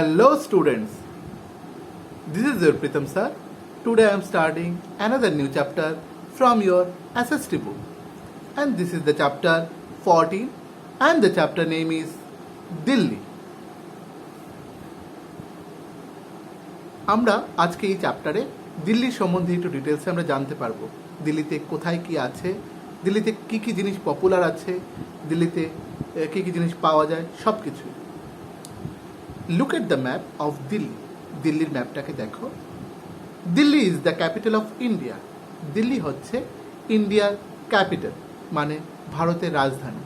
Hello students, this is your Pritam sir. Today I am starting another new chapter from your SST book, and this is the chapter 14 and the chapter name is Delhi. আমরা আজকে এই চ্যাপ্টারে দিল্লির সম্বন্ধে একটু ডিটেলসে আমরা জানতে পারবো। দিল্লিতে কোথায় কি আছে, দিল্লিতে কি কি জিনিস পপুলার আছে, দিল্লিতে কি কি জিনিস পাওয়া যায়, সব কিছু। Look at the map of Delhi. দিল্লির ম্যাপটাকে দেখো। Delhi is the capital of India. Delhi হচ্ছে ইন্ডিয়ার ক্যাপিটাল, মানে ভারতের রাজধানী।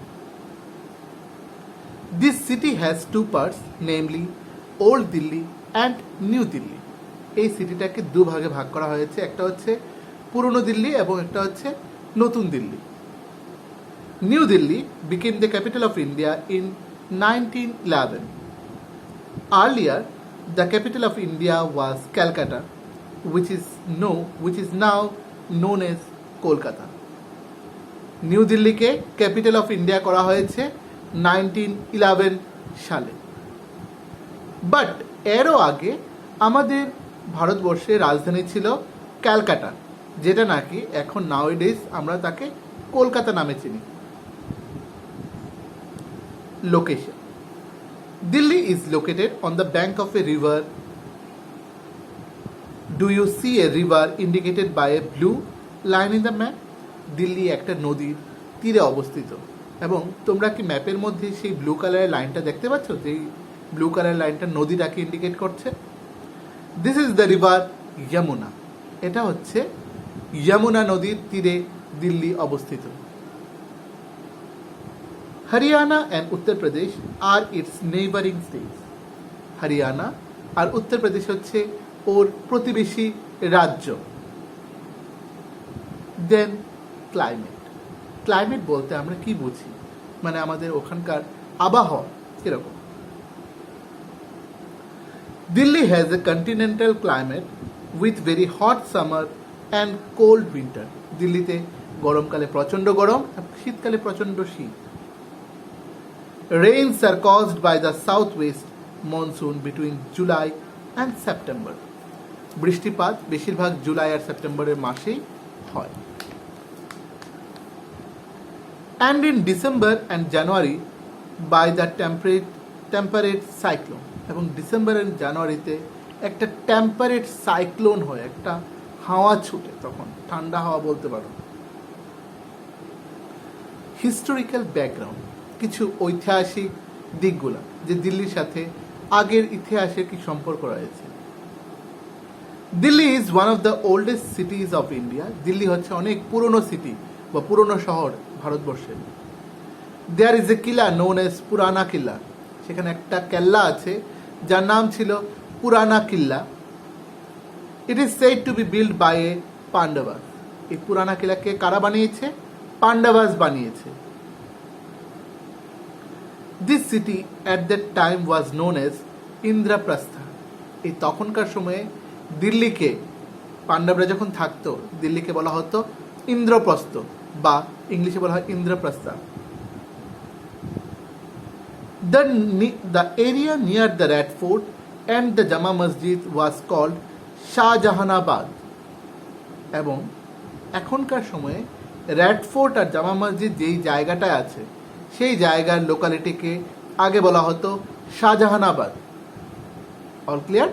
This city has to parts, namely old Delhi and new Delhi. এই সিটিটাকে দুভাগে ভাগ করা হয়েছে, একটা হচ্ছে পুরনো দিল্লি এবং একটা হচ্ছে নতুন Delhi. New Delhi became the capital of India in 1911. Earlier, the capital of India was Calcutta, which is now known as Kolkata. New দিল্লিকে ক্যাপিটাল অফ ইন্ডিয়া করা হয়েছে 1911 সালে। বাট এরও আগে আমাদের ভারতবর্ষের রাজধানী ছিল ক্যালকাটা, যেটা নাকি এখন নাওয়েডেজ আমরা তাকে কলকাতা নামে চিনি। Location: Delhi is located on the bank of a river. Do you see a river indicated by a blue line in the map? Delhi একটা নদীর তীরে অবস্থিত, এবং তোমরা কি ম্যাপের মধ্যে সেই ব্লু কালারের লাইনটা দেখতে পাচ্ছ? যেই ব্লু কালারের লাইনটা নদীটাকে ইন্ডিকেট করছে। This is the river Yamuna. এটা হচ্ছে যমুনা নদীর তীরে দিল্লি অবস্থিত। Haryana and Uttar Pradesh R it's neighbouring states. Haryana আর উত্তর প্রদেশ হচ্ছে ওর প্রতিবেশী রাজ্য। দেন ক্লাইমেট। ক্লাইমেট বলতে আমরা কি বুঝি, মানে আমাদের ওখানকার আবহাওয়া কিরকম। Delhi has a continental climate with very hot summer and cold winter. দিল্লিতে গরমকালে প্রচণ্ড গরম, শীতকালে প্রচণ্ড শীত। Rains are caused by the southwest monsoon between July and September. বৃষ্টিপাত বেশিরভাগ জুলাই আর সেপ্টেম্বরের মাসেই হয়। And in December and January by the temperate cyclone. এবং ডিসেম্বর আর জানুয়ারিতে একটা টেম্পারেট সাইক্লোন হয়, একটা হাওয়া ছুটে, তখন ঠান্ডা হাওয়া বলতে পারো। হিস্টোরিক্যাল ব্যাকগ্রাউন্ড, কিছু ঐতিহাসিক দিকগুলো যে দিল্লির সাথে আগের ইতিহাসের কি সম্পর্ক রয়েছে। Delhi is one of the oldest সিটিজ of India. Delhi হচ্ছে অনেক পুরনো সিটি বা পুরনো শহর ভারতবর্ষের। দেয়ার ইজ এ কিলা নোন এজ পুরানা কিল্লা। সেখানে একটা কেল্লা আছে যার নাম ছিল Purana Qila. It is said to be build by a Pandavas. এই পুরানা কিল্লাকে কারা বানিয়েছে? পান্ডবাস বানিয়েছে। This city at that time was known as ইন্দ্রপ্রস্থা। এই তখনকার সময়ে দিল্লিকে, পাণ্ডবরা যখন থাকতো, দিল্লিকে বলা হতো ইন্দ্রপ্রস্থ, বা ইংলিশে বলা হয় ইন্দ্রপ্রস্থা। The area near the Red Fort and the Jama Masjid was called Shahjahanabad. এবং এখনকার সময়ে রেড ফোর্ট আর জামা মসজিদ যেই জায়গাটায় আছে, সেই জায়গার লোকালিটিকে আগে বলা হতো শাহজাহানাবাদ। All clear?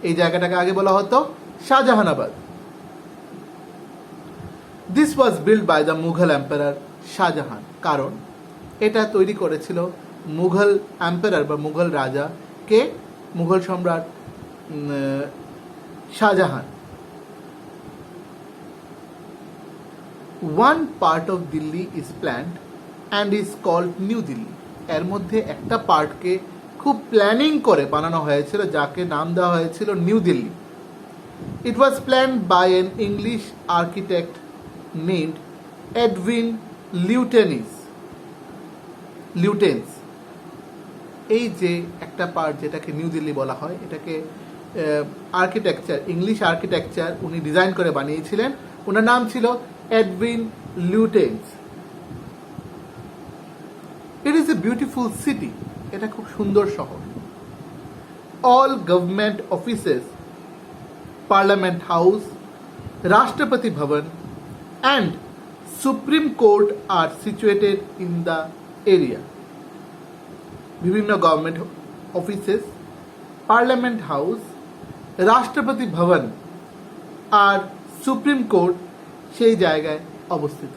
এই জায়গাটাকে আগে বলা হতো Shahjahanabad. This was build by the Mughal emperor Shahjahan. কারণ এটা তৈরি করেছিল মুঘল এম্পারার বা মুঘল রাজা কে? মুঘল সম্রাট Shahjahan. One part of Delhi is planned and is called New Delhi. এর মধ্যে একটা পার্টকে খুব প্ল্যানিং করে বানানো হয়েছিল, যাকে নাম দেওয়া হয়েছিল New Delhi. It was planned by an English architect named Edwin Lutyens. এই যে একটা পার্ট যেটাকে নিউ দিল্লি বলা হয়, এটাকে আর্কিটেকচার, ইংলিশ আর্কিটেকচার উনি ডিজাইন করে বানিয়েছিলেন। ওনার নাম ছিল Edwin লিউটেন্স। It is a beautiful city. এটা খুব সুন্দর শহর। all government offices, Parliament House, Rashtrapati Bhavan, and Supreme Court are situated in the area. বিভিন্ন গভর্নমেন্ট অফিসেস, পার্লামেন্ট হাউস, রাষ্ট্রপতি ভবন আর সুপ্রিম কোর্ট সেই জায়গায় অবস্থিত,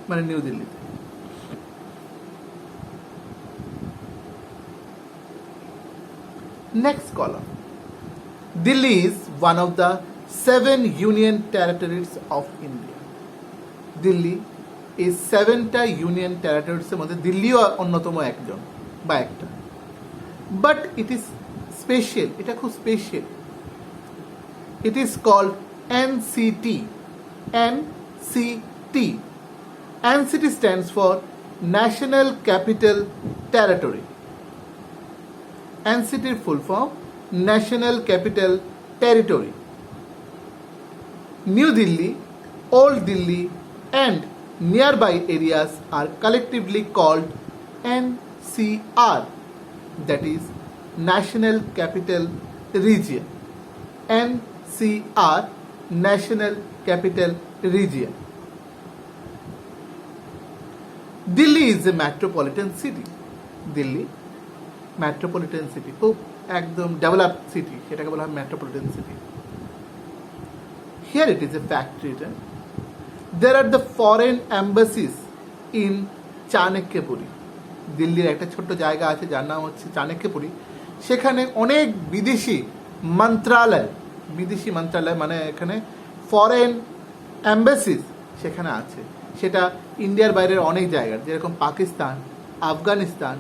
মানে নিউ দিল্লিতে। Next column, Delhi is one of the 7 union territories of India. Delhi এই 7টা union টেরিটরিজের মধ্যে দিল্লিও অন্যতম একজন বা একটা, বাট ইট ইজ স্পেশাল, এটা খুব special. It is called NCT. NCT NCT stands for national capital territory. এনসিটির full form national capital territory. New Delhi, Old Delhi, and nearby areas are collectively called NCR, that is National Capital Region. NCR, National Capital Region. Delhi is a metropolitan city. Delhi, metropolitan city, খুব একদম developed city, সেটাকে বলা হয় metropolitan city. Here it is a fact written. There are the foreign embassies in Chanakyapuri. দিল্লির একটা ছোট্ট জায়গা আছে যার নাম হচ্ছে চাণক্যপুরী। সেখানে অনেক বিদেশি মন্ত্রণালয় মানে এখানে ফরেন এম্বাসিস সেখানে আছে। সেটা ইন্ডিয়ার বাইরের অনেক জায়গার, যেরকম পাকিস্তান, আফগানিস্তান,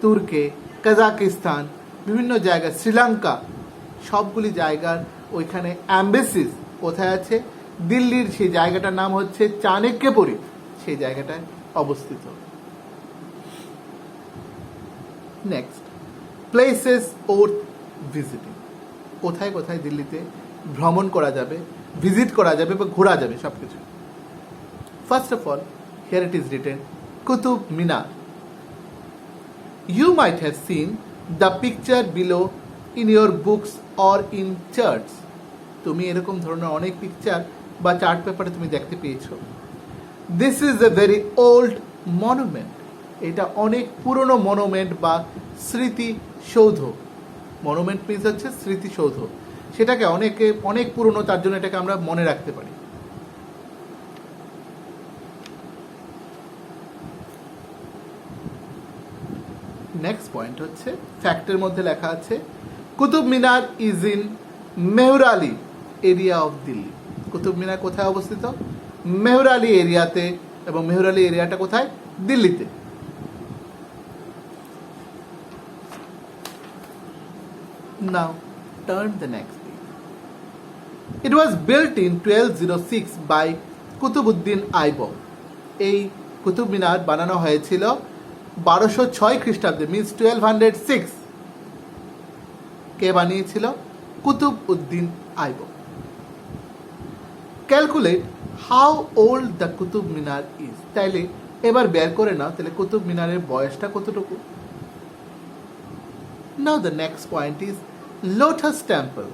তুর্কি, কাজাকিস্তান, বিভিন্ন জায়গা, শ্রীলঙ্কা, সবগুলি জায়গার ওইখানে অ্যাম্বাসিস কোথায় আছে? দিল্লির সেই জায়গাটার নাম হচ্ছে চাণক্যপুরী, সেই জায়গাটায় অবস্থিত। Next, places worth visiting. কোথায় কোথায় দিল্লিতে ভ্রমণ করা যাবে, ভিজিট করা যাবে বা ঘোরা যাবে সব কিছু। First of all, here it is written Qutub Minar. You might have seen the picture below in your books or in charts. তুমি এরকম ধরনের অনেক পিকচার বা চার্ট পেপারে তুমি দেখতে পেয়েছো। This is a very old monument. এটা অনেক পুরনো মনুমেন্ট বা স্মৃতিসৌধ। মনুমেন্ট মিন্স হচ্ছে স্মৃতিসৌধ। সেটাকে অনেক পুরনো, তার জন্য এটাকে আমরা মনে রাখতে পারি। নেক্সট পয়েন্ট হচ্ছে, ফ্যাক্টের মধ্যে লেখা আছে Qutub Minar is in Mehrauli area of Delhi. Qutub Minar কোথায় অবস্থিত? মেহরালি এরিয়াতে, এবং মেহরালি এরিয়াটা কোথায়? দিল্লিতে। Now turn the next page. It was built in 1206 by Qutbuddin Aibak. এই কুতুব মিনার বানানো হয়েছিল 1206 খ্রিস্টাব্দে, মিনস 1206। কে বানিয়েছিল? Qutubuddin Aibak. Calculate how old the Qutub Minar is. তাইলে এবার বের করে নাও তাহলে কুতুব মিনারের বয়সটা কতটুকু। Now the next point is Lotus Temple.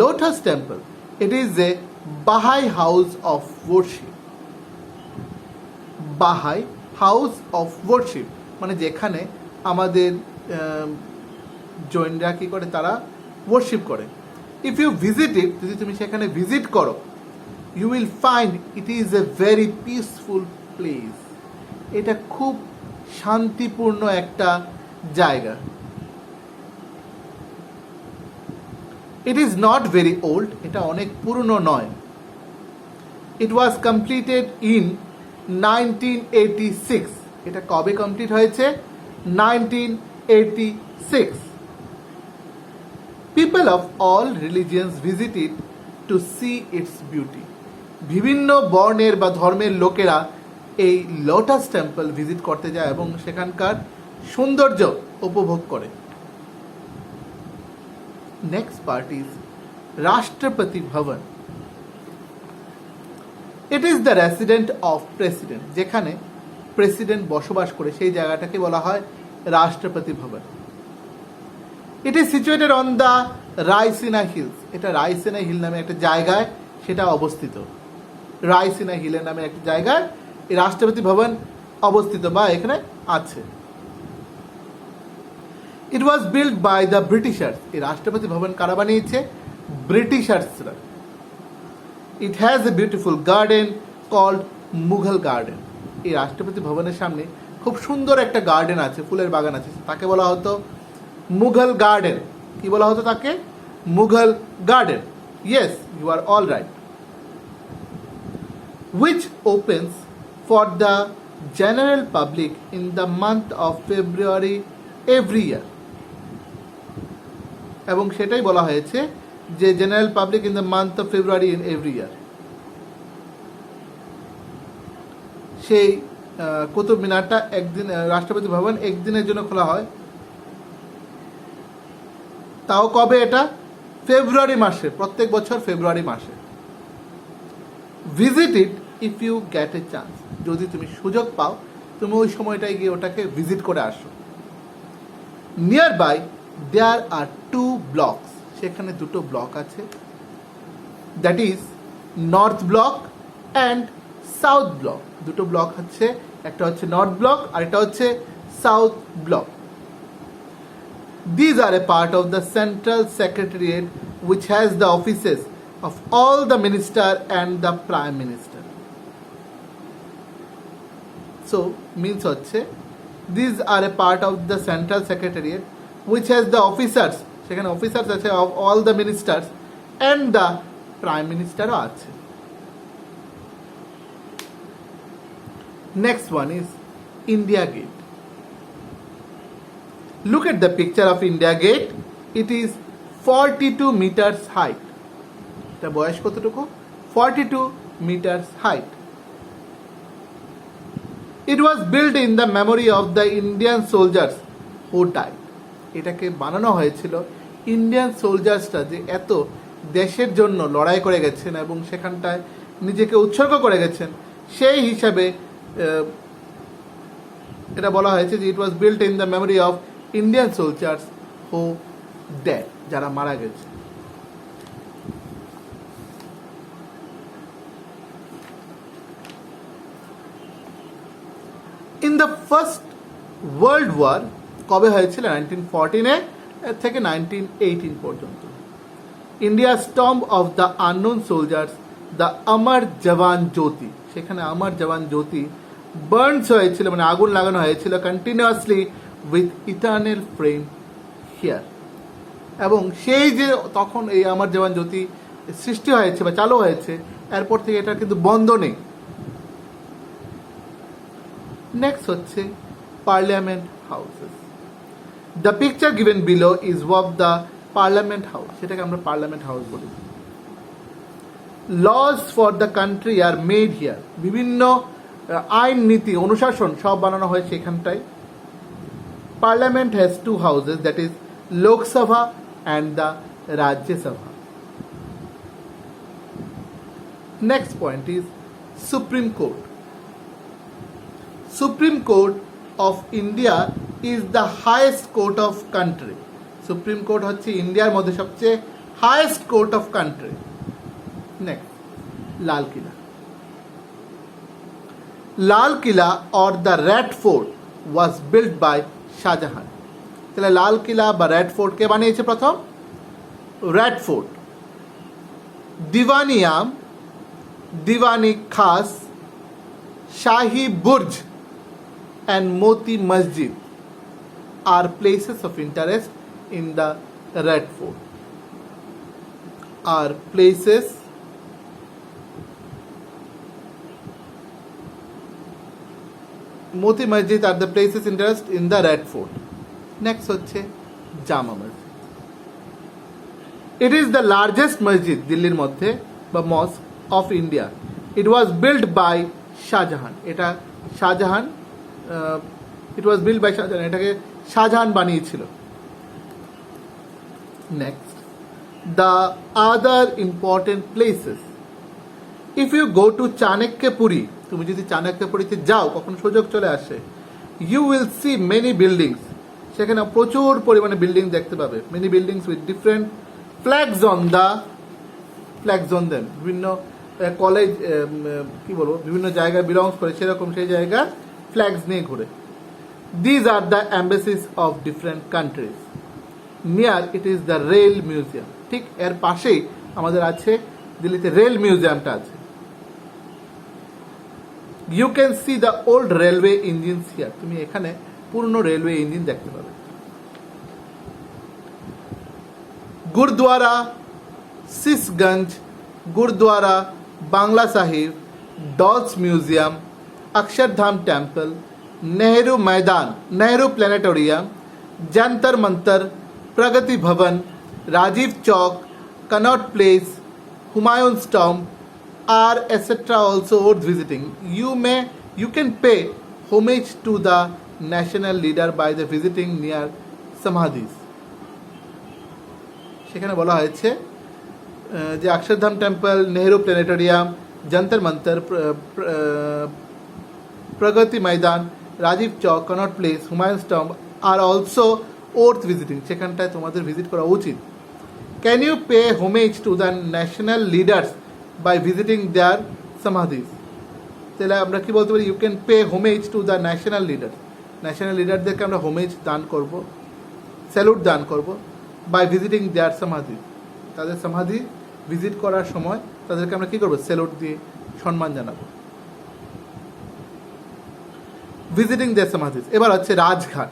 Lotus Temple, it is a Baha'i house of worship. Baha'i house of worship মানে যেখানে আমাদের জৈনরা কি করে, তারা ওয়ার্শিপ করে। ইফ ইউ ভিজিট ইট, যদি তুমি সেখানে ভিজিট করো, you will find it is a very peaceful place. এটা খুব শান্তিপূর্ণ একটা জায়গা। It is not very old, এটা অনেক পুরনো নয়। It was completed in 1986। এটা কবে কমপ্লিট হয়েছে? 1986। People of all religions visit it to see its beauty. বিভিন্ন বর্ণের বা ধর্মের লোকেরা এই লোটাস টেম্পল ভিজিট করতে যায় এবং সেখানকার সৌন্দর্য উপভোগ করে। Next part is Rashtrapati Bhavan. It is the resident of president. যেখানে প্রেসিডেন্ট বসবাস করে সেই জায়গাটাকে বলা হয় Rashtrapati Bhavan. It is situated on the Raisina hills, এটা রাইসিনা হিল নামে একটা জায়গায় সেটা অবস্থিত। রাইসিনা হিলের নামে একটা জায়গায় এই রাষ্ট্রপতি ভবন অবস্থিত বা এখানে আছে। It was build by the Britishers, এই রাষ্ট্রপতি ভবন কারা বানিয়েছে? ব্রিটিশার্সরা। It has a beautiful garden called Mughal garden, এই রাষ্ট্রপতি ভবনের সামনে খুব সুন্দর একটা গার্ডেন আছে, ফুলের বাগান আছে, তাকে বলা হতো মুঘল গার্ডেন। কি বলা হতো তাকে? Mughal garden. Yes, you are all right. which opens for the general public in the month of February every year, এবং সেটাই বলা হয়েছে যে general public in the month of February in every year. সেই কুতুব মিনারটা একদিন, রাষ্ট্রপতি ভবন একদিনের জন্য খোলা হয়, তাও কবে? এটা ফেব্রুয়ারি মাসে, প্রত্যেক বছর ফেব্রুয়ারি মাসে। Visit it if you get a chance, যদি তুমি সুযোগ পাও তুমি ওই সময়টায় গিয়ে ওটাকে ভিজিট করে আসো। Nearby there are 2 blocks, সেখানে 2টো ব্লক আছে, that is north block and south block. 2টো ব্লক হচ্ছে, একটা হচ্ছে নর্থ ব্লক আর একটা হচ্ছে south block. These are a part of the central secretariat which has the offices of all the minister and the prime minister. So means হচ্ছে these are a part of the central secretariat which has the officers, সেখানে officers আছে of all the ministers and the prime minister ও আছে। Next one is India Gate. Look at the picture of India Gate. It is 42 meters height. এটা বয়স কতটুকু? 42 meters height. It was built in the memory of the Indian soldiers who died. এটাকে বানানো হয়েছিল Indian সোলজার্সরা যে এত দেশের জন্য লড়াই করে গেছেন এবং সেখানটায় নিজেকে উৎসর্গ করে গেছেন, সেই হিসাবে এটা বলা হয়েছে যে it was built in the memory of Indian soldiers who dead, যারা মারা গেছে। In the first world war কবে হয়েছিল? 1914 থেকে 1918 পর্যন্ত। India tomb of the unknown soldiers, the Amar Jawan Jyoti, সেখানে অমর জওয়ান জ্যোতি বার্নস হয়েছিল, মানে আগুন লাগানো হয়েছিল continuously with eternal flame here. এবং সেই যে তখন এই অমর জওয়ান জ্যোতি সৃষ্টি হয়েছে বা চালু হয়েছে, এরপর থেকে এটা কিন্তু বন্ধ নেই। নেক্সট হচ্ছে parliament houses. The picture given below is of the parliament house, সেটাকে আমরা পার্লামেন্ট হাউস বলি। Laws for the country are made here, বিভিন্ন আইন নীতি অনুশাসন সব বানানো হয় সেখানটায়। Parliament has 2 houses, that is Lok Sabha and the Rajya Sabha. Next point is Supreme Court. Supreme Court of India is the highest court of country. Supreme Court হচ্ছে ইন্ডিয়ার মধ্যে সবচেয়ে highest court of country. Next, লাল কিলা। লাল কিলা or the Red Fort was built by Shahjahan. তাহলে লাল কিলা বা red fort কে বানিয়েছে প্রথম? Red fort. দিওয়ানিয়াম, দিওয়ানি খাস, শাহী Burj and Moti Masjid are places of interest in the Red Fort. Are places Moti Masjid are the places of interest in the Red Fort. Next হচ্ছে জামা মসজিদ। It is the largest masjid দিল্লির মধ্যে বা mosque of India. It was built by Shahjahan. এটা Shahjahan, it was built by Shahjahan, এটাকে শাহজাহান বানিয়েছিল। Next, the other important places. If you go to Chanakyapuri, তুমি যদি চাণক্যপুরীতে যাও, কখন সুযোগ চলে আসে, you will see many buildings. সেখানে প্রচুর পরিমাণে বিল্ডিং দেখতে পাবে, many buildings with different flags on them, বিভিন্ন কলেজ কি বলবো বিভিন্ন জায়গায় বিলংস করে সেরকম সেই জায়গার ফ্ল্যাগস নিয়ে ঘুরে। These are the embassies of different countries, near it is the rail museum, ঠিক এর পাশেই আমাদের আছে দিল্লিতে রেল মিউজিয়ামটা আছে। You can see the old railway engines here, তুমি এখানে পুরনো রেলওয়ে ইঞ্জিন দেখতে পাবে। Gurudwara Sisganj, Gurudwara Bangla Sahib, dolls museum, Akshardham temple, Nehru Maidan, Nehru planetarium, Jantar Mantar, Pragati Bhavan, Rajiv Chowk, Connaught place, Humayun's tomb are etc. also worth visiting. You can pay homage to the national leader by the visiting near samadhis. সেখানে বলা হয়েছে যে Akshardham temple, Nehru planetarium, Jantar Mantar, Pragati Maidan, Rajiv Chowk, Connaught place, Humayun's tomb are also worth visiting, সেখানটায় তোমাদের visit করা উচিত। Can you pay homage to the national leaders by visiting their samadhis? তাহলে আমরা কি বলতে পারি? You can pay homage to the national leaders, national লিডারদেরকে আমরা হোমেজ দান করব, স্যালুট দান করব বাই ভিজিটিং দেয়ার সমাধি, তাদের সমাধি ভিজিট করার সময় তাদেরকে আমরা কী করবো? স্যালুট দিয়ে সম্মান জানাবো। Visiting the samadhis. এবার হচ্ছে Rajghat.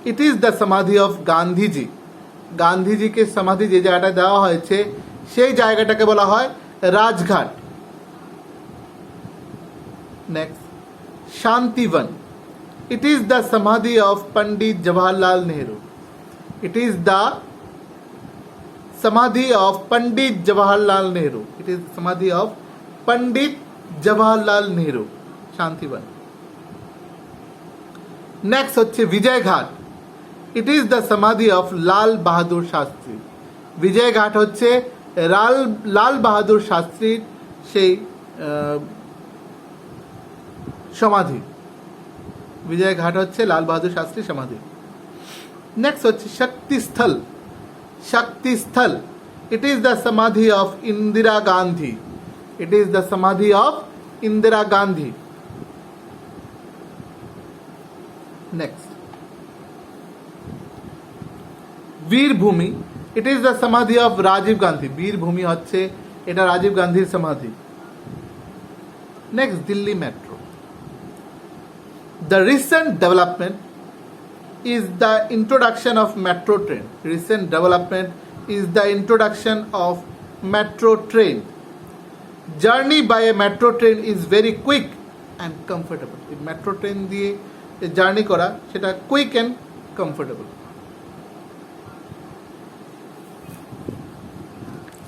It is the samadhi of Gandhiji, গান্ধীজিকে সমাধি যে জায়গাটা দেওয়া হয়েছে সেই জায়গাটাকে বলা হয় Rajghat. Next, Shantivan. It is the samadhi of Pandit Jawaharlal Nehru, it is the samadhi of Pandit Jawaharlal Nehru, it is samadhi of Pandit Jawaharlal Nehru, Shantivan. Next হচ্ছে Vijayghat. It is the samadhi of Lal Bahadur Shastri, Vijayghat হচ্ছে লাল বাহাদুর শাস্ত্রীর সেই সমাধি, বিজয়ঘাট হচ্ছে লাল বাহাদুর শাস্ত্রীর সমাধি। নেক্সট হচ্ছে Shaktisthal, Shaktisthal. It is the samadhi of Indira Gandhi, it is the samadhi of Indira Gandhi. Next, Veerbhumi. It is the samadhi of Rajiv Gandhi, Veerbhumi হচ্ছে এটা রাজীব গান্ধীর সমাধি। Next, Delhi metro. The recent development is the introduction of metro train. Recent development is the introduction of metro train. Journey by a metro train is very quick and comfortable. If metro train দিয়ে journey করা সেটা quick and comfortable.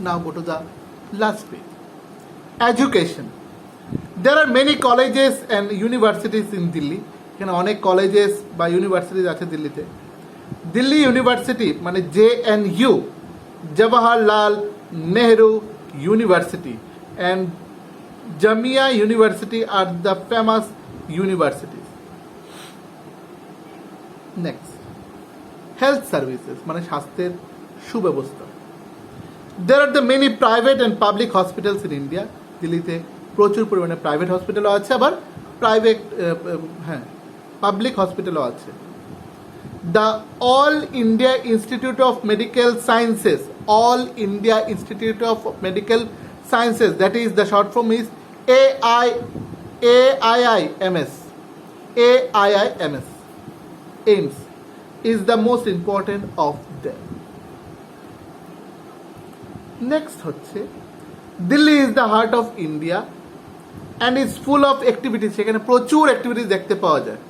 Now go to the last page. Education. There are many colleges and universities in Delhi. এখানে অনেক colleges বা universities আছে দিল্লিতে। Delhi university মানে JNU, Jawaharlal Nehru university, and Jamia university are the famous universities. Next, health services মানে স্বাস্থ্যের সুব্যবস্থা। There are the many private and public hospitals in India. দিল্লিতে প্রচুর পরিমাণে প্রাইভেট হসপিটালও আছে, আবার প্রাইভেট পাবলিক হসপিটালও আছে। The all India institute of medical sciences, all India institute of medical sciences, that is the short form is AIIMS, AIIMS, AIMS is the most important of them. Next হচ্ছে Delhi is the heart of India and is full of activities, সেখানে প্রচুর activities দেখতে পাওয়া যায়,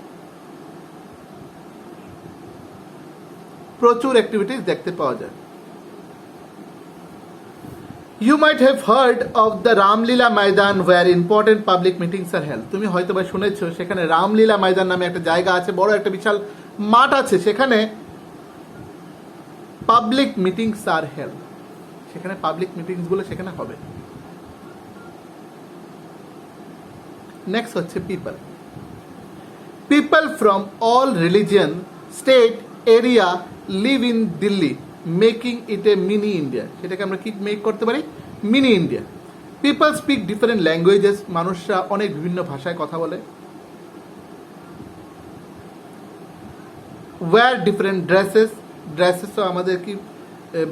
প্রচুর activities দেখতে পাওয়া যায়। You might have heard of the Ramlila Maidan where important public meetings are held. তুমি হয়তো বা শুনেছো সেখানে রামলীলা ময়দান নামে একটা জায়গা আছে, বড় একটা বিশাল মাঠ আছে, সেখানে পাবলিক মিটিংস আর হেল্ড, সেখানে পাবলিক মিটিংসগুলো সেখানে হবে। নেক্সট হচ্ছে people. People from all religion state area live in Delhi making it A mini India, সেটাকে আমরা কি মেক করতে পারি, mini India. People speak different languages, মানুষরা অনেক বিভিন্ন ভাষায় কথা বলে। ওয়্যার ডিফারেন্ট ড্রেসেস, ড্রেসেসও আমাদের কি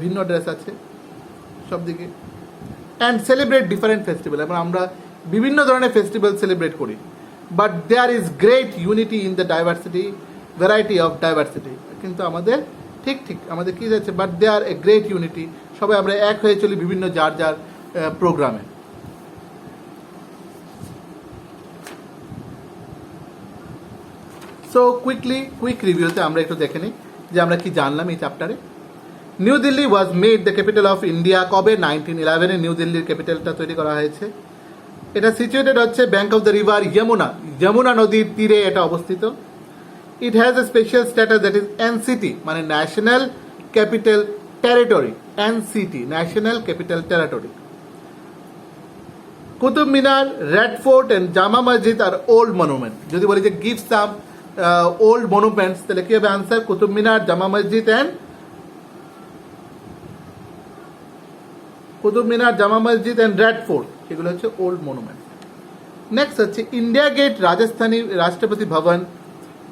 ভিন্ন ড্রেস আছে সব দিকে। অ্যান্ড সেলিব্রেট ডিফারেন্ট ফেস্টিভ্যাল, এবং আমরা বিভিন্ন ধরনের ফেস্টিভ্যাল সেলিব্রেট করি। But there is great unity in the diversity, variety of diversity, কিন্তু আমাদের ঠিক আমাদের কী যাচ্ছে, but there a great unity, সবাই আমরা এক হয়ে চলি বিভিন্ন যার যার প্রোগ্রামে। সো কুইক রিভিউতে আমরা একটু দেখে নিই যে আমরা কি জানলাম এই চ্যাপ্টারে। New Delhi was made the capital of India কবে, 1911-এ নিউ দিল্লির ক্যাপিটালটা তৈরি করা হয়েছে। এটা সিচুয়েটেড হচ্ছে bank of the river Yamuna নদীর তীরে এটা অবস্থিত। It has a special status that is NCT, মানে national capital territory, NCT national capital territory. Qutub Minar, red fort and Jama Masjid R old monument. যদি বলি যে গিভ সাম ওল্ড মনুমেন্টস, তাহলে কি হবে আনসার, কুতুব মিনার, জামা মসজিদ অ্যান্ড রেড ফোর্ট, এগুলো হচ্ছে ওল্ড মনুমেন্ট। নেক্সট হচ্ছে ইন্ডিয়া গেট, রাজস্থানী Rashtrapati Bhavan,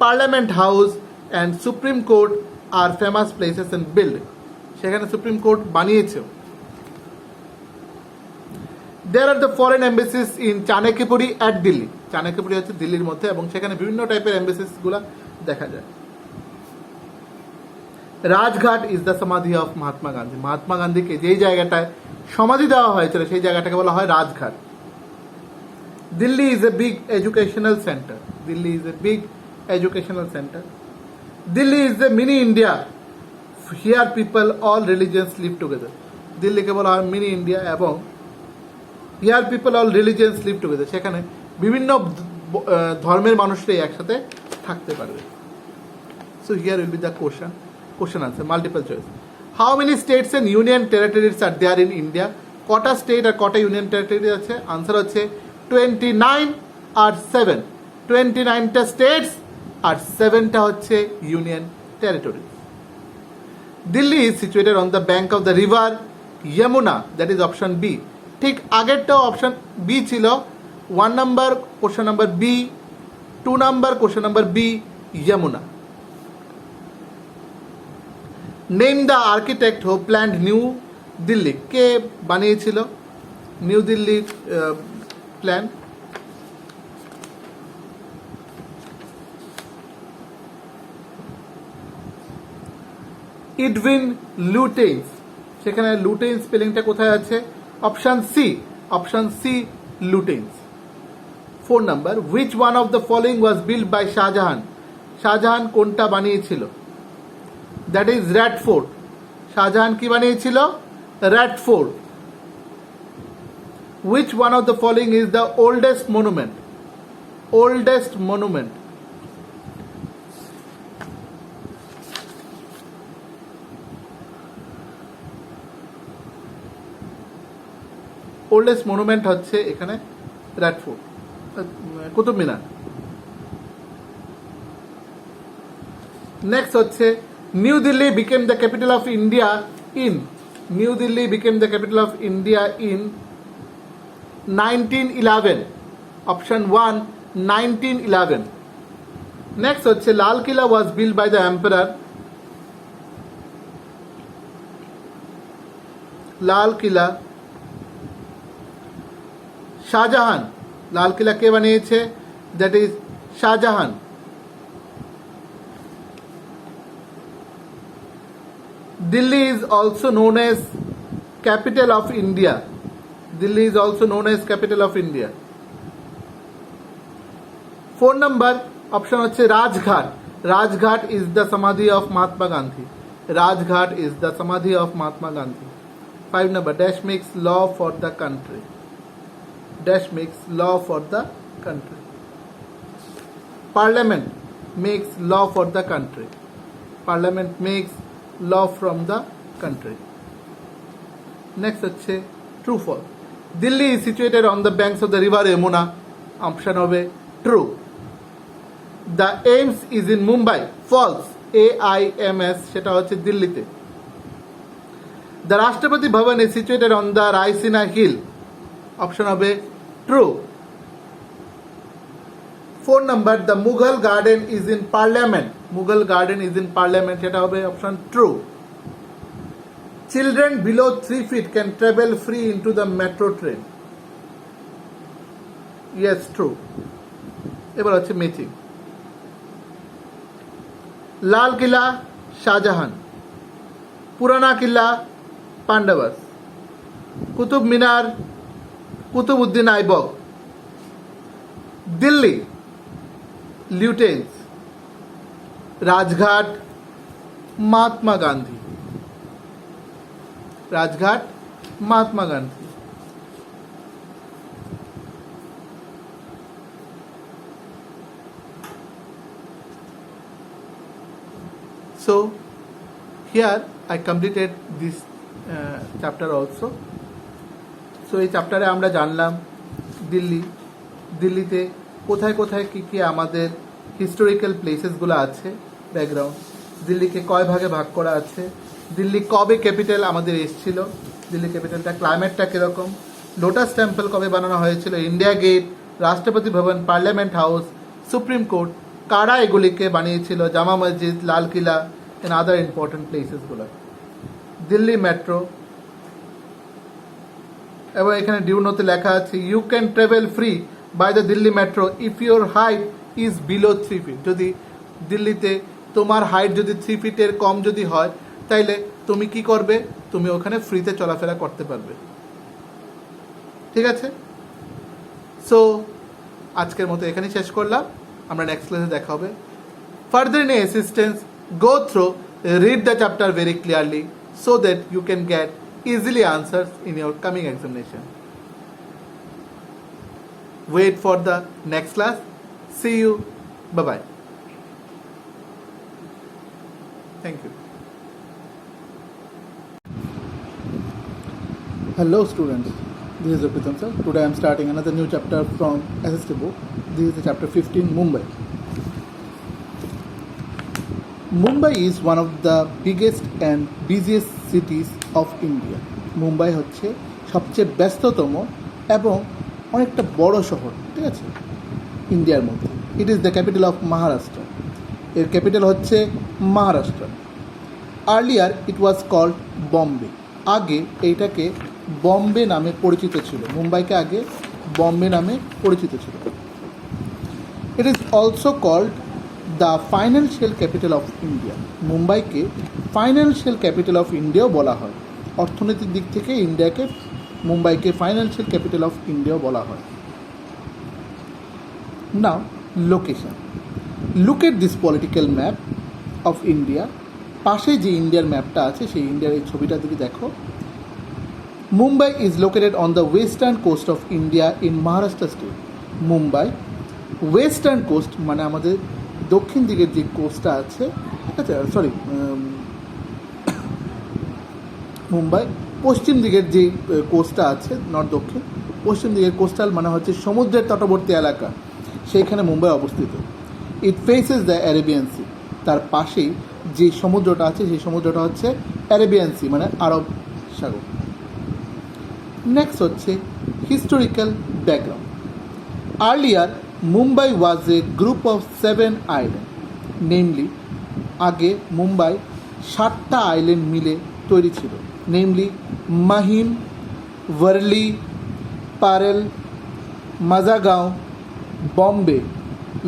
parliament house and supreme court are famous places and build, সেখানে সুপ্রিম কোর্ট বানিয়েছে। There are the foreign embassies in Chanakyapuri at Delhi, Chanakyapuri হচ্ছে দিল্লির মধ্যে, এবং সেখানে বিভিন্ন টাইপের এম্বাসিসগুলো দেখা যায়। Rajghat is the samadhi of Mahatma Gandhi, Mahatma গান্ধীকে যেই জায়গাটায় সমাধি দেওয়া হয়েছিল সেই জায়গাটাকে বলা হয় Rajghat. Delhi is a big educational centre, Delhi is a big educational centre. Delhi is a mini India, here people all religions live together, দিল্লিকে বলা হয় মিনি ইন্ডিয়া, এবং here people all religions live together, সেখানে বিভিন্ন ধর্মের মানুষরাই একসাথে থাকতে পারবে। So here will be the question answer, multiple choice. How many states and union territories are there in India, কটা স্টেট আর কটা ইউনিয়ন টেরিটরি আছে, আনসার হচ্ছে 29 আর 7, 29টা স্টেটস আর 7টা হচ্ছে union territory. Delhi is situated on the bank of the river Yamuna, that is option B. ঠিক আগেরটাও অপশন বি ছিল, 1 number question number B, 2 number question number B Yamuna. Name the architect who planned New Delhi, কে বানিয়েছিল New দিল্লির plan, Edwin লুটেইন্স, সেখানে লুটেইন্স স্পেলিংটা কোথায় আছে, option C Lutyens. 4 number, which one of the following was build by Shahjahan, Shahjahan কোনটা বানিয়েছিল, that is red fort, Shahjahan কি বানিয়েছিল, red fort. Which one of the following is the oldest monument? Oldest monument. Oldest monument হচ্ছে এখানে red fort, Qutub Minar. Next হচ্ছে new Delhi became the capital of India in, New Delhi became the capital of India in 1911, option 1 1911. Next হচ্ছে লাল কিলা was built by the emperor, লাল কিলা শাহজাহান, লাল কিলা কে বানিয়েছে, that is Shahjahan. Delhi is also known as capital of India, Delhi is also known as capital of India. 4 number option হচ্ছে Rajghat, Rajghat is the samadhi of Mahatma Gandhi, Rajghat is the samadhi of Mahatma Gandhi. 5 number, dash makes law for the country, dash makes law for the country. Parliament makes law for the country, Parliament makes law from the country. Next হচ্ছে true false, Delhi is situated on the banks of the river Yamuna, option হবে true. The Ames is in Mumbai, false, AIMS সেটা হচ্ছে দিল্লিতে। The Rashtrapati Bhavan is situated on the Raisina hill, option হবে true. 4 number, the Mughal garden is in parliament, Mughal garden is in parliament, সেটা হবে option true. Children below 3 feet can travel free into the metro train, yes true. এবার হচ্ছে matching. লাল কিলা শাহজাহান, পুরানা কিল্লা পান্ডাবাস, Qutub Minar Qutbuddin Aibak, Delhi লিউটেন্স, Rajghat Mahatma Gandhi, Rajghat Mahatma Gandhi. So here I completed this chapter also. So এই চ্যাপ্টারে আমরা জানলাম দিল্লিতে কোথায় কোথায় কী কী আমাদের হিস্টোরিক্যাল প্লেসেসগুলো আছে, ব্যাকগ্রাউন্ড, দিল্লিকে কয় ভাগে ভাগ করা আছে, দিল্লি কবে ক্যাপিটাল আমাদের এসেছিল, দিল্লি ক্যাপিটালটা ক্লাইমেটটা কীরকম, লোটাস টেম্পল কবে বানানো হয়েছিল, ইন্ডিয়া গেট, রাষ্ট্রপতি Bhavan, parliament house, supreme court, কারা এগুলিকে বানিয়েছিল, জামা মসজিদ, লাল কিলা and other important places গুলো, দিল্লি মেট্রো। এবং এখানে ডিউ নোতে লেখা আছে you can travel free by the Delhi metro if your height is below 3 feet। যদি দিল্লিতে তোমার হাইট যদি 3 feet কম যদি হয়, তাইলে তুমি কি করবে, তুমি ওখানে ফ্রিতে চলাফেরা করতে পারবে। ঠিক আছে, সো আজকের মতো এখানেই শেষ করলাম, আমরা নেক্সট ক্লাসে দেখা হবে। Further in assistance, go through, read the chapter very clearly so that you can get easily answers in your coming examination. Wait for the next class. See you. Bye bye. Thank you. Hello students, this is Pritam sir. Today I am starting another new chapter from SST book. This is the chapter 15, Mumbai. Mumbai is one of the biggest and busiest cities of India. Mumbai হচ্ছে সবচেয়ে ব্যস্ততম এবং অনেকটা বড় শহর, ঠিক আছে, ইন্ডিয়ার মধ্যে। It is the capital of Maharashtra, এর ক্যাপিটাল হচ্ছে Maharashtra. Earlier it was called Bombay, আগে এইটাকে বম্বে নামে পরিচিত ছিল, মুম্বাইকে আগে বম্বে নামে পরিচিত ছিল। It is also called the financial capital of India, মুম্বাইকে ফাইন্যান্সিয়াল ক্যাপিটাল অফ ইন্ডিয়াও বলা হয়। অর্থনৈতিক দিক থেকে মুম্বাইকে ফাইন্যান্সিয়াল ক্যাপিটাল অফ ইন্ডিয়াও বলা হয়। Now location, look at this political map of India. পাশে যে ইন্ডিয়ার ম্যাপটা আছে সেই ইন্ডিয়ার এই ছবিটা দিকে দেখো। Mumbai is located on the western coast of India in Maharashtra state. Mumbai western coast মানে আমাদের দক্ষিণ দিকের যে কোস্টটা আছে, ঠিক আছে, সরি, মুম্বাই পশ্চিম দিকের যে কোস্টটা আছে, নর্থ দক্ষিণ, পশ্চিম দিকের কোস্টাল মানে হচ্ছে সমুদ্রের তটবর্তী এলাকা, সেইখানে মুম্বাই অবস্থিত। ইট ফেসেস দ্য অ্যারেবিয়ান সি, তার পাশেই যে সমুদ্রটা আছে সেই সমুদ্রটা হচ্ছে অ্যারেবিয়ান সি মানে আরব সাগর। নেক্সট হচ্ছে historical background. Earlier Mumbai was A group of 7 island, namely আগে মুম্বাই 7টা আইল্যান্ড মিলে তৈরি ছিল, namely Mahim, Worli, Parel, Mazagaon, Bombay,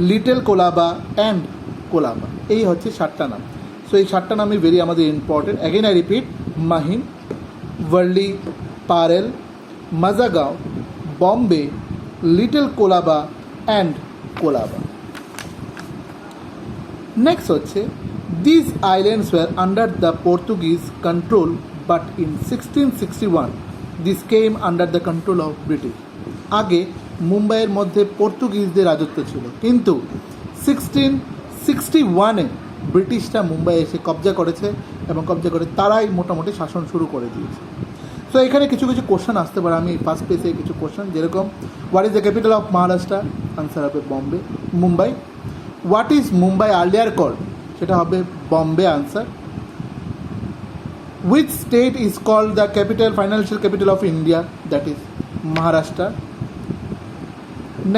little Colaba and Colaba, এই হচ্ছে 7টা নাম। সো এই 7টা নামই ভেরি আমাদের important. Again I repeat, Mahim, Worli, Parel, Mazagaon, Bombay, little Colaba and Colaba. Next হচ্ছে this islands were under the Portuguese control but in 1661 this came under the control of British. আগে মুম্বাইয়ের মধ্যে পর্তুগিজদের রাজত্ব ছিল, কিন্তু 1661-এ ব্রিটিশরা মুম্বাই এসে কবজা করেছে এবং কবজা করে তারাই মোটামুটি শাসন শুরু করে দিয়েছে। সো এখানে কিছু কিছু কোশ্চেন আসতে পারে, আমি ফার্স্ট পেজে কিছু কোশ্চেন, যেরকম what is the capital of Maharashtra, answer হবে Mumbai. What is Mumbai earlier called, সেটা হবে Bombay answer. Which state is called the capital financial capital of India? That is Maharashtra.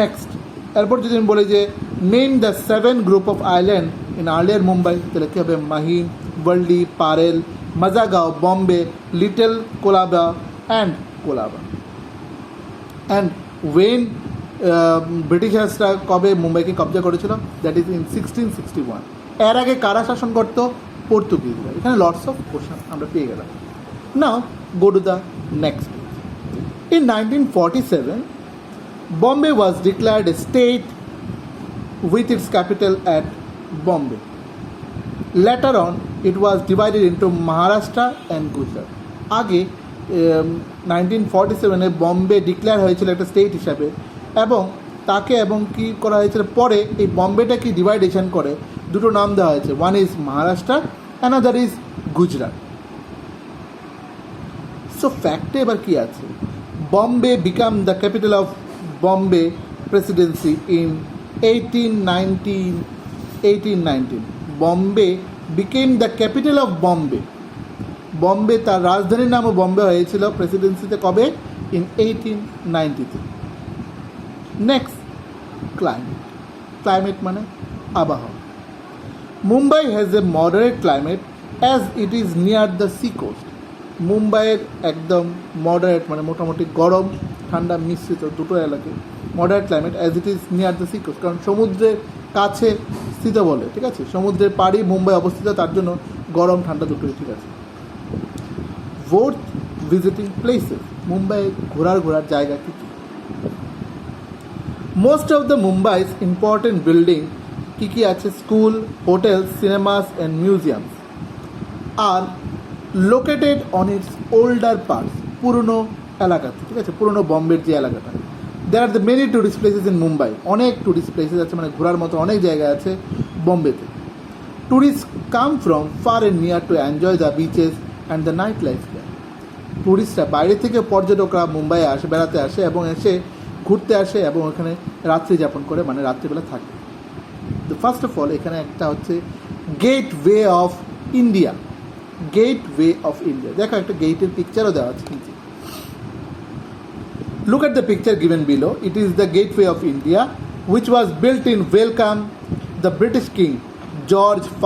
Next, এরপর যদি আমি বলি যে name the 7 group of island in earlier Mumbai, তাহলে কী হবে? Mahim, Worli, Parel, Mazagaon, Bombay, little Colaba and Colaba. And when ব্রিটিশার্সরা কবে মুম্বাইকে কবজা করেছিল? That is in 1661। এর আগে কারা শাসন করত? পর্তুগিজরা। এখানে লটস অফ কোশ্চেন আমরা পেয়ে গেলাম। Now go to the next. In 1947 Bombay was declared a state with its capital at Bombay. Later on, it was divided into Maharashtra and Gujarat. আগে 1947-এ বম্বে ডিক্লেয়ার হয়েছিল একটা স্টেট হিসাবে, এবং তাকে এবং কি করা হয়েছিল, পরে এই বম্বেটাকে ডিভাইডেশন করে দুটো নাম দেওয়া হয়েছে। One is Maharashtra, another is Gujarat. So ফ্যাক্টে এবার কি আছে? Bombay became the capital of Bombay Presidency in 1819. Bombay became the capital of Bombay. Bombay তার রাজধানীর নামও বম্বে হয়েছিল প্রেসিডেন্সিতে কবে? ইন 1893। নেক্সট, ক্লাইমেট মানে আবহাওয়া। Mumbai has a moderate climate as it is near the sea coast. মুম্বাইয়ের একদম মডারেট মানে মোটামুটি গরম ঠান্ডা মিশ্রিত দুটো এলাকায় moderate climate as it is near the sea coast, কারণ সমুদ্রের কাছে স্থিত বলে, ঠিক আছে? সমুদ্রের পাড়ি মুম্বাই অবস্থিত, তার জন্য গরম ঠান্ডা দুটোই, ঠিক আছে? worth visiting places, মুম্বাই ঘোরার জায়গা কী কী? Most of the Mumbai's important building কী কী আছে? School, hotels, cinemas and museums are located on its older parts, পুরনো এলাকাতে, ঠিক আছে? পুরনো বম্বের যে এলাকাটা। There are the many tourist places in Mumbai, অনেক টুরিস্ট প্লেসেস আছে, মানে ঘোরার মতো অনেক জায়গা আছে বম্বেতে। Tourist come from far and near to enjoy the beaches and the night life. টুরিস্টরা বাইরে থেকে পর্যটকরা মুম্বাইয়ে আসে, বেড়াতে আসে এবং এসে ঘুরতে আসে এবং ওখানে রাত্রি যাপন করে, মানে রাত্রিবেলা থাকে। তো ফার্স্ট অফ অল এখানে একটা হচ্ছে gateway of India. Gateway of India, দেখো একটা গেটের পিকচারও দেওয়া আছে কিন্তু। Look at the picture given below. It is the gateway of India, which was built in welcome the British King George V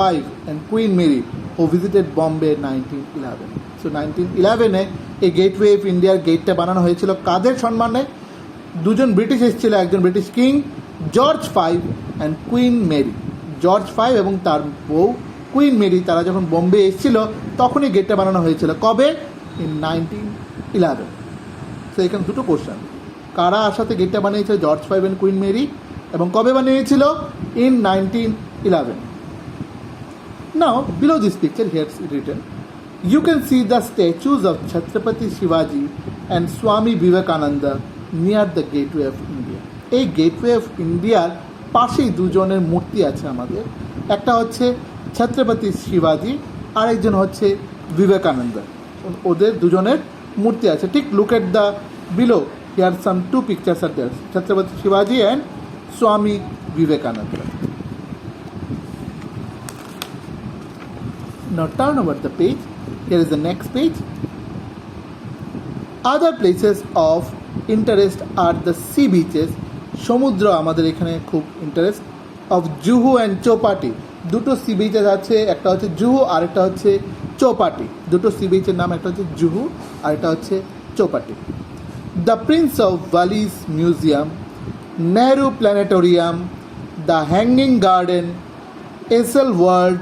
and Queen Mary, who visited Bombay in 1911. So 1911-এ এই gateway of ইন্ডিয়ার গেটটা বানানো হয়েছিল কাদের সম্মানে? দুজন British এসেছিল, একজন British king George V and queen Mary. George V এবং তার বউ কুইন মেরি, তারা যখন বোম্বে এসেছিল তখনই গেটটা বানানো হয়েছিল। কবে? ইন 1911। তো এখানে দুটো কোশ্চেন, কারা আসাতে গেটটা বানিয়েছিল? George V and queen Mary. এবং কবে বানিয়েছিল? In 1911। Now below this picture here is written, you can see the statues of Chhatrapati Shivaji and Swami Vivekananda near the gateway of India. এই গেটওয়ে অফ ইন্ডিয়ার পাশেই দুজনের মূর্তি আছে আমাদের, একটা হচ্ছে ছত্রপতি শিবাজি আর একজন হচ্ছে বিবেকানন্দ। ওদের দুজনের মূর্তি আছে। ঠিক look at the below, here some two pictures are there, Chhatrapati শিবাজি and Swami Vivekananda. Now turn over the page. Here is the next page. Other places of interest are the sea beaches. সমুদ্র আমাদের এখানে খুব interest. Of Juhu and Chowpatty, দুটো C bitches আছে, একটা হচ্ছে জুহু আর একটা হচ্ছে চৌপাটি। দুটো সি বিচের নাম, একটা হচ্ছে জুহু আর একটা হচ্ছে Chowpatty. The prince of Wales museum, Nehru planetarium, the hanging garden, Essel world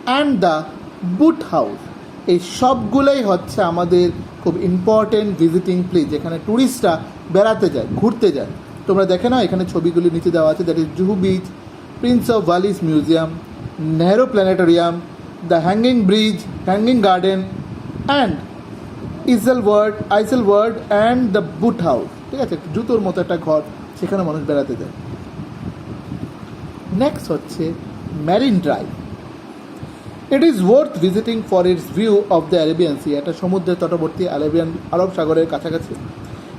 and the boot house, এই সবগুলোই হচ্ছে আমাদের খুব ইম্পর্টেন্ট ভিজিটিং প্লেস, যেখানে ট্যুরিস্টরা বেড়াতে যায়, ঘুরতে যায়। তোমরা দেখে নাও এখানে ছবিগুলি নিচে দেওয়া আছে, that is Juhu beach, prince of Wales museum, Nehru planetarium, the hanging bridge, hanging garden and Essel world and the boot house. ঠিক আছে, জুতোর মতো একটা ঘর, সেখানে মানুষ বেড়াতে যায়। নেক্সট হচ্ছে Marine Drive. It is worth visiting for its view of the Arabian sea, এটা সমুদ্রের তটবর্তী আরব সাগরের কাছাকাছি।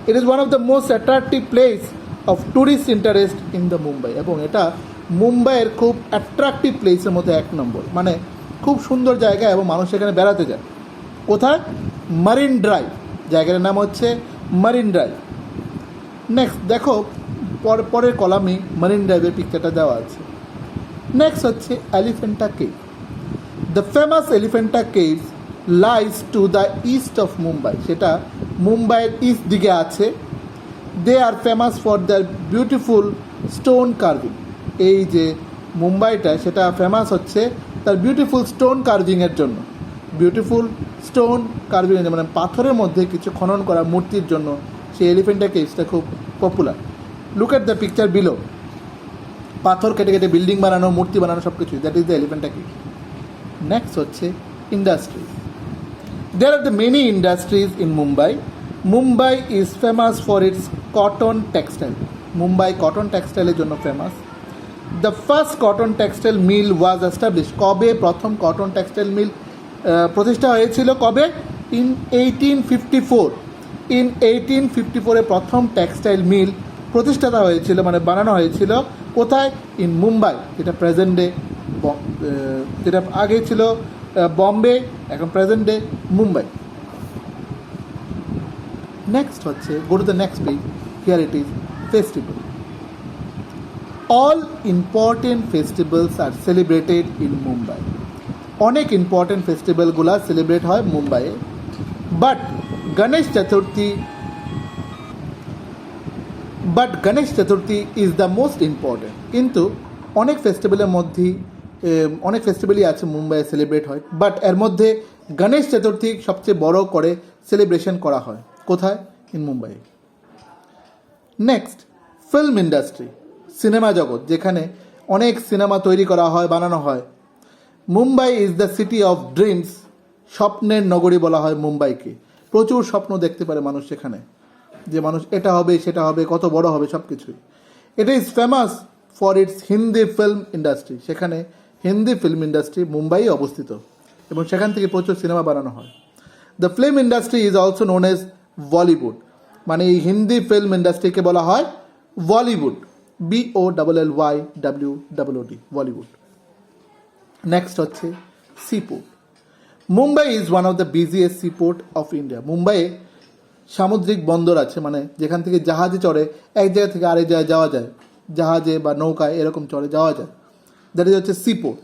It is one of the most attractive place of tourist interest in the Mumbai, এবং এটা মুম্বাইয়ের খুব অ্যাট্রাকটিভ প্লেসের মধ্যে এক নম্বর, মানে খুব সুন্দর জায়গা এবং মানুষ এখানে বেড়াতে যায়। কোথায়? মারিন ড্রাইভ, জায়গাটার নাম হচ্ছে মারিন ড্রাইভ। নেক্সট দেখো পরের কলামে মারিন ড্রাইভের পিকচারটা দেওয়া আছে। নেক্সট হচ্ছে Elephanta cave. The famous Elephanta cave lies to the east of Mumbai, সেটা মুম্বাইয়ের ইস্ট দিকে আছে। They are famous for their beautiful stone carving. এই যে মুম্বাইটা সেটা ফেমাস হচ্ছে তার বিউটিফুল স্টোন কার্ভিংয়ের জন্য। বিউটিফুল স্টোন কার্ভিং মানে পাথরের মধ্যে কিছু খনন করা মূর্তির জন্য সেই এলিফ্যান্টা কেভসটা খুব popular. Look at the picture below, পাথর কেটে কেটে বিল্ডিং বানানো, মূর্তি বানানো সব কিছুই, that is the Elephanta cave. Next হচ্ছে industries. There are the many industries in Mumbai. Mumbai is famous for its cotton textile. Mumbai cotton টেক্সটাইলের জন্য famous. The first cotton textile mill was establish. কবে প্রথম কটন টেক্সটাইল মিল প্রতিষ্ঠা হয়েছিল? কবে? ইন 1854। ইন 1854 প্রথম textile মিল প্রতিষ্ঠাতা হয়েছিল, মানে বানানো হয়েছিল। কোথায়? ইন মুম্বাই, যেটা প্রেজেন্ট ডে, যেটা আগে ছিল বম্বে, এখন প্রেজেন্ট ডে মুম্বাই। নেক্সট হচ্ছে, go to the next page, here it is festival. All important festivals are celebrated in Mumbai. অনেক ইম্পর্টেন্ট ফেস্টিভ্যালগুলো সেলিব্রেট হয় মুম্বাইয়ে। But Ganesh Chaturthi is the most important. কিন্তু অনেক ফেস্টিভ্যালের মধ্যেই অনেক ফেস্টিভ্যালই আছে মুম্বাইয়ে সেলিব্রেট হয়, বাট এর মধ্যে গণেশ চতুর্থী সবচেয়ে বড় করে সেলিব্রেশন করা হয়। কোথায়? In Mumbai. Next, film industry, cinema জগৎ, যেখানে অনেক সিনেমা তৈরি করা হয়, বানানো হয়। Mumbai is the city of dreams. স্বপ্নের নগরী বলা হয় মুম্বাইকে। প্রচুর স্বপ্ন দেখতে পারে মানুষ সেখানে, যে মানুষ এটা হবে সেটা হবে, কত বড় হবে, সব কিছুই। It is famous for it's Hindi film industry. সেখানে হিন্দি ফিল্ম ইন্ডাস্ট্রি মুম্বাই অবস্থিত এবং সেখান থেকে প্রচুর সিনেমা বানানো হয়। The film industry is also known as Bollywood, মানে এই হিন্দি ফিল্ম ইন্ডাস্ট্রিকে বলা হয় বলিউড, BOLLYWOOD, বলিউড। নেক্সট হচ্ছে seaport. Mumbai is one of the busiest seaport of India. মুম্বাইয়ে সামুদ্রিক বন্দর আছে, মানে যেখান থেকে জাহাজে চড়ে এক জায়গা থেকে আরেক জায়গায় যাওয়া যায়, জাহাজে বা নৌকায় এরকম চড়ে যাওয়া যায়, দ্যাট ইজ হচ্ছে seaport.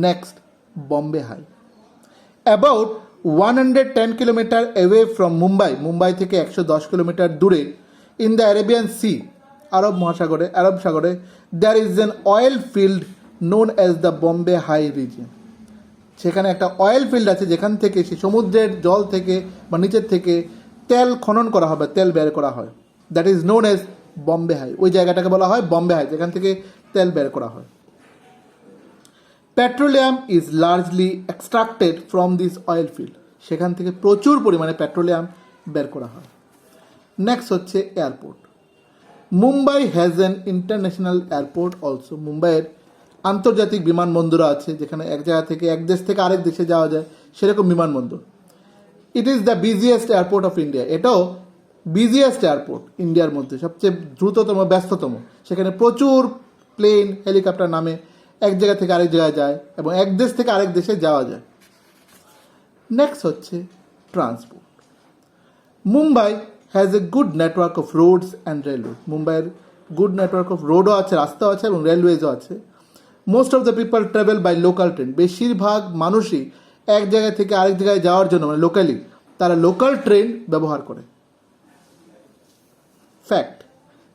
Next, Bombay High. About 110 kilometre away from Mumbai, Mumbai থেকে 110 কিলোমিটার দূরে, ইন দ্য অ্যারেবিয়ান সি, আরব সাগরে, there is an oil field known as the Bombay High region. সেখানে একটা অয়েল ফিল্ড আছে যেখান থেকে সে সমুদ্রের জল থেকে বা নিচের থেকে তেল খনন করা হবে, তেল বের করা হয়, that is known as Bombay High. ওই জায়গাটাকে বলা হয় বম্বে হাই, যেখান থেকে তেল বের করা হয়। Petroleum is largely extracted from this oil field. সেখান থেকে প্রচুর পরিমাণে পেট্রোলিয়াম বের করা হয়। নেক্সট হচ্ছে airport. Mumbai has an international airport also. মুম্বাইয়ের আন্তর্জাতিক বিমানবন্দর আছে, যেখানে এক জায়গা থেকে এক দেশ থেকে আরেক দেশে যাওয়া যায়, সেরকম বিমানবন্দর। ইট is the busiest airport of India. এটাও বিজিয়েস্ট এয়ারপোর্ট ইন্ডিয়ার মধ্যে, সবচেয়ে দ্রুততম, ব্যস্ততম। সেখানে প্রচুর প্লেন, হেলিকপ্টার নামে এক জায়গা থেকে আরেক জায়গায় যায় এবং এক দেশ থেকে আরেক দেশে যাওয়া যায়। নেক্সট হচ্ছে transport. Mumbai has a good network of roads and railway. মুম্বাইয়ের গুড নেটওয়ার্ক অফ রোডও আছে, রাস্তাও আছে এবং রেলওয়েজও আছে। Most of the people travel by local train. বেশিরভাগ মানুষই এক জায়গা থেকে আরেক জায়গায় যাওয়ার জন্য, মানে লোকালি, তারা লোকাল ট্রেন ব্যবহার করে। Fact,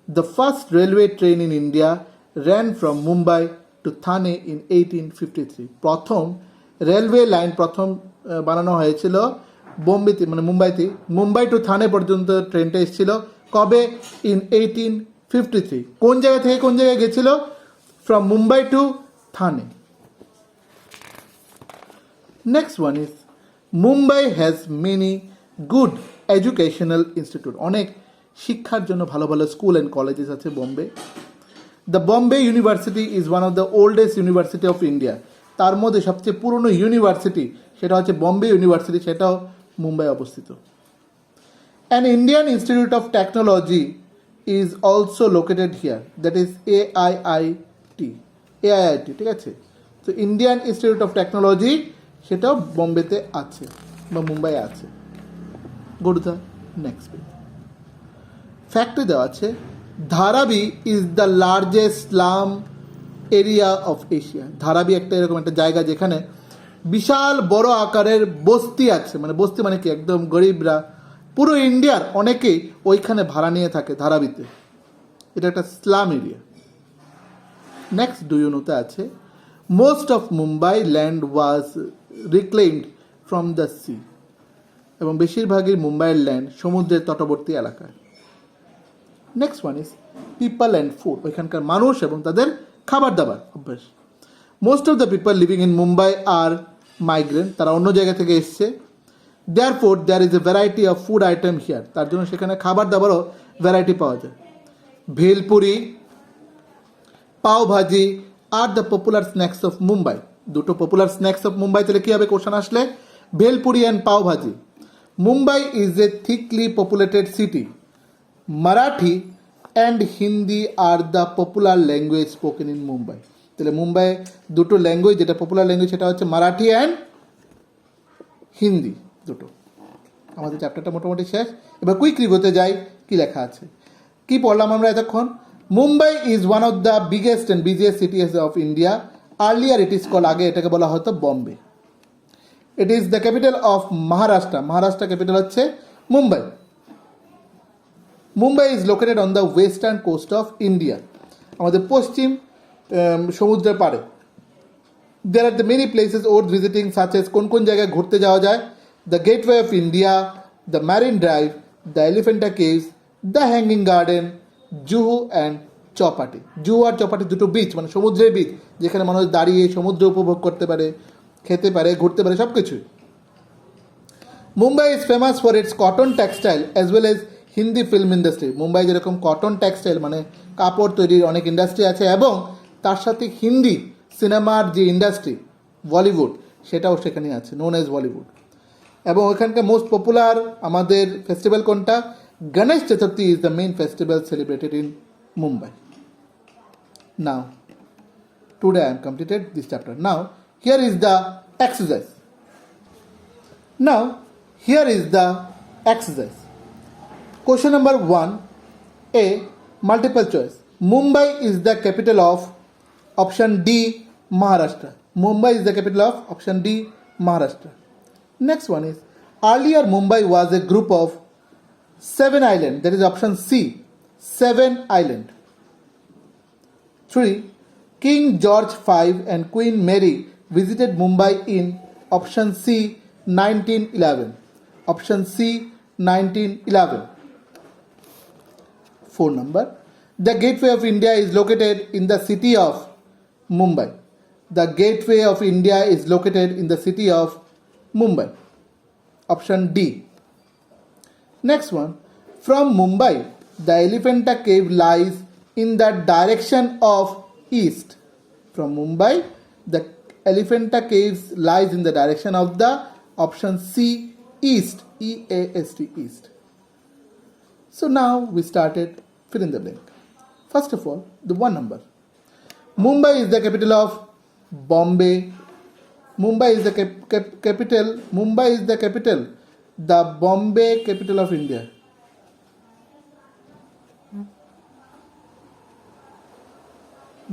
the first railway train in India ran from Mumbai to Thane in 1853. প্রথম রেলওয়ে লাইন বানানো হয়েছিল বোম্বেতে, মানে মুম্বাইতে। মুম্বাই টু থানে পর্যন্ত ট্রেনটা এসেছিল কবে? ইন 1853। কোন জায়গা থেকে কোন জায়গায় গেছিল? From Mumbai to Thane. Next one is Mumbai has many good educational institute. অনেক শিক্ষার জন্য ভালো ভালো স্কুল অ্যান্ড কলেজেস আছে Bombay. The Bombay university is one of the oldest university of India. তার মধ্যে সবচেয়ে পুরনো ইউনিভার্সিটি সেটা হচ্ছে বম্বে ইউনিভার্সিটি, সেটাও মুম্বাই অবস্থিত। An Indian institute of technology is also located here, that is AIIT, ঠিক আছে। তো ইন্ডিয়ান ইনস্টিটিউট অফ টেকনোলজি সেটাও বোম্বেতে আছে বা মুম্বাই আছে। Go to the next page. Factory দেওয়া আছে, Dharavi is the largest slum area of Asia. Dharavi একটা এরকম একটা জায়গা যেখানে বিশাল বড় আকারের বস্তি আছে, মানে বস্তি মানে কি একদম গরিবরা, পুরো ইন্ডিয়ার অনেকেই ওইখানে ভাড়া নিয়ে থাকে ধারাবিতে। এটা একটা slum area. Next do you নোতে আছে, most of Mumbai land was reclaimed from the sea. এবং বেশিরভাগই মুম্বাইয়ের ল্যান্ড সমুদ্রের তটবর্তী এলাকায়। Next one is people and food, ওইখানকার মানুষ এবং তাদের খাবার দাবার অভ্যাস। Most of the people living in Mumbai are migrant, তারা অন্য জায়গা থেকে এসছে। Therefore there is a variety of food item here, তার জন্য সেখানে খাবার দাবারও ভ্যারাইটি পাওয়া যায়। ভেলপুরি, পাও ভাজি আর the popular snacks of Mumbai. দুটো পপুলার স্ন্যাক্স অফ মুম্বাই, তাহলে কী হবে কোশ্চেন আসলে? Bhelpuri and pav bhaji. Mumbai is a thickly populated city. Marathi and Hindi are the popular language spoken in Mumbai. তাহলে মুম্বাইয়ে দুটো ল্যাঙ্গুয়েজ, যেটা পপুলার ল্যাঙ্গুয়েজ সেটা হচ্ছে মারাঠি অ্যান্ড হিন্দি দুটো। আমাদের চ্যাপ্টারটা মোটামুটি শেষ। এবার কুইক রিভিউতে যাই, কি লেখা আছে, কি পড়লাম আমরা এতক্ষণ। Mumbai is one of the biggest and busiest cities of India. Earlier it is call, আগে এটাকে বলা হতো Bombay. It is the capital of Maharashtra. Maharashtra capital হচ্ছে Mumbai. Mumbai is located on the western coast of India, আমাদের পশ্চিম সমুদ্রের পাড়ে। There are the many places worth visiting such as, কোন কোন জায়গায় ঘুরতে যাওয়া যায়? The Gateway of India, the Marine Drive, the Elephanta Caves, the hanging Garden, Juhu and Chowpatty. Juhu আর চৌপাটি দুটো বিচ, মানে সমুদ্রের বিচ, যেখানে মানুষ দাঁড়িয়ে সমুদ্র উপভোগ করতে পারে, খেতে পারে, ঘুরতে পারে, সব কিছুই। Mumbai is famous for its cotton textile as well as Hindi film industry. Mumbai যেরকম কটন টেক্সটাইল মানে কাপড় তৈরির অনেক ইন্ডাস্ট্রি আছে, এবং তার সাথে হিন্দি সিনেমার যে ইন্ডাস্ট্রি বলিউড সেটাও সেখানে আছে, নোন এজ বলিউড। এবং ওখানকার মোস্ট পপুলার আমাদের ফেস্টিভ্যাল কোনটা? Ganesh Chaturthi is the main festival celebrated in Mumbai. Now today I am completed this chapter. Now here is the exercise. Now, here is the exercise. Question number 1, A, multiple choice. Mumbai is the capital of option D, Maharashtra. Mumbai is the capital of option D, Maharashtra. Next one is, earlier Mumbai was a group of 7 islands. That is option C, 7 islands. 3, King George V and Queen Mary visited Mumbai in option C, 1911. Option C, 1911. 4 number, the Gateway of India is located in the city of Mumbai. The Gateway of India is located in the city of Mumbai. Option D. Next one, from Mumbai, the Elephanta Cave lies in the direction of east. From Mumbai, the Elephanta Caves lies in the direction of the option C, east, E-A-S-T, east. So now we started fill in the blank. First of all, the 1 number. Mumbai is the capital of Bombay. Mumbai is the capital. Mumbai is the capital. The Bombay capital of India.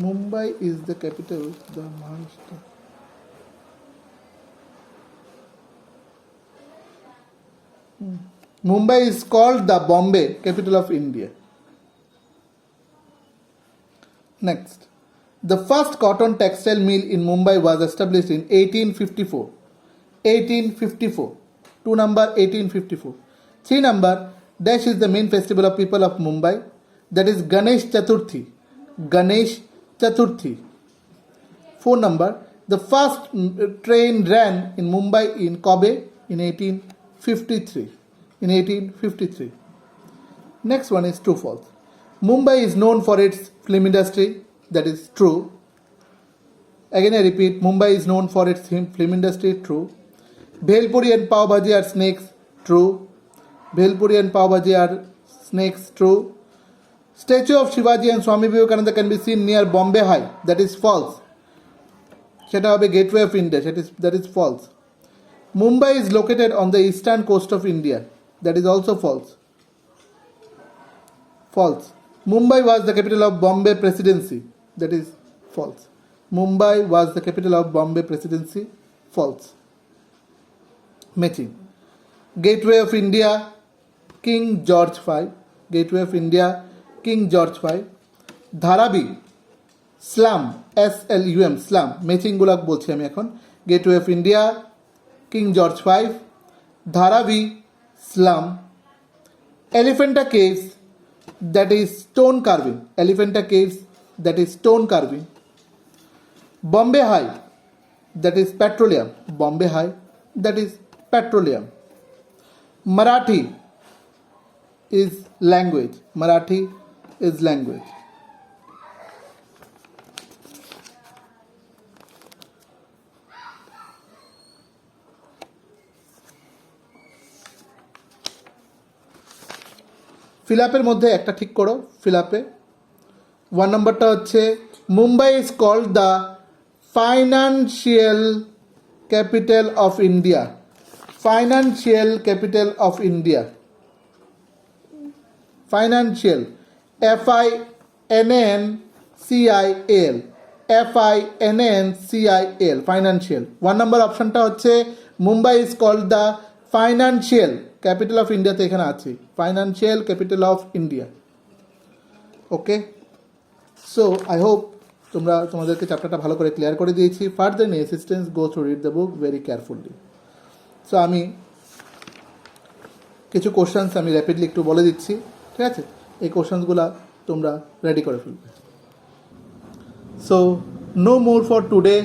Mumbai is the capital. The Maharashtra. Mumbai is called the Bombay capital of India. Next, the first cotton textile mill in Mumbai was established in 1854. 1854. 2 number 1854. 3 number, dash is the main festival of people of Mumbai. That is Ganesh Chaturthi. Ganesh Chaturthi. 4 number, the first train ran in Mumbai in Kobe in 1853. In 1853. Next one is true false. Mumbai is known for its film industry. That is true. Again I repeat, Mumbai is known for its film industry. True. Bhelpuri and Pav Bhaji are snakes. True. Bhelpuri and Pav Bhaji are snakes. True. Statue of Shivaji and Swami Vivekananda can be seen near Bombay High. That is false. সেটা হবে gateway of India, that is false. Mumbai is located on the eastern coast of India. That is also false. False. Mumbai was the capital of Bombay Presidency. That is false. Mumbai was the capital of Bombay Presidency. False. Matching. Gateway of India, King George V. Gateway of India, King George V. Dharavi, Slum, SLUM, Slum. Matching গুলা বলছি আমি এখন. Gateway of India, King George V. Dharavi, Slum. Elephanta Caves, that is stone carving. Elephanta Caves, that is stone carving. Bombay High, that is petroleum. Bombay High, that is petroleum. Marathi is language. Marathi is language. ফিলাপের মধ্যে একটা ঠিক করো। ফিলাপে 1 নম্বরটা হচ্ছে Mumbai is called the financial capital of India. Financial capital of India. Financial, FINANCIAL, FINANCIAL, financial. 1 নম্বর অপশনটা হচ্ছে Mumbai is called the financial capital of ইন্ডিয়াতে এখানে আছে, financial capital of India. Okay, so I hope তোমাদেরকে চ্যাপ্টারটা ভালো করে ক্লিয়ার করে দিয়েছি। Further any assistance go through read the book very carefully. So আমি কিছু কোশ্চেন্স আমি র্যাপিডলি একটু বলে দিচ্ছি, ঠিক আছে? এই কোশ্চেন্সগুলো তোমরা রেডি করে ফেলবে। So no more for today.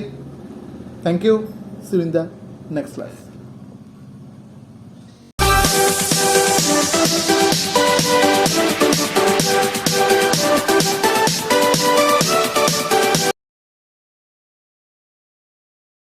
Thank you. See you in the next class.